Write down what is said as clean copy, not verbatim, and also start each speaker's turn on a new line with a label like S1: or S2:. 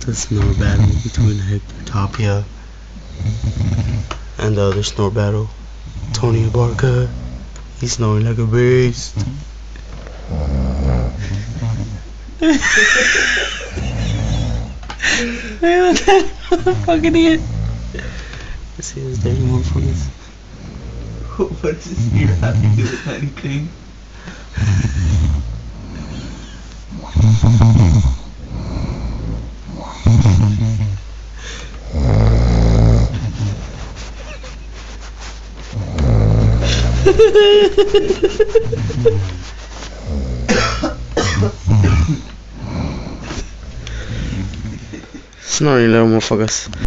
S1: the snore battle between Hector Tapia and the other snore battle, Tony Abarca. He's snoring like a beast. Hey, look at that motherfucking idiot. Let's see, is there any more focus?
S2: What does this ear have to do with anything?
S1: Snoring little motherfuckers.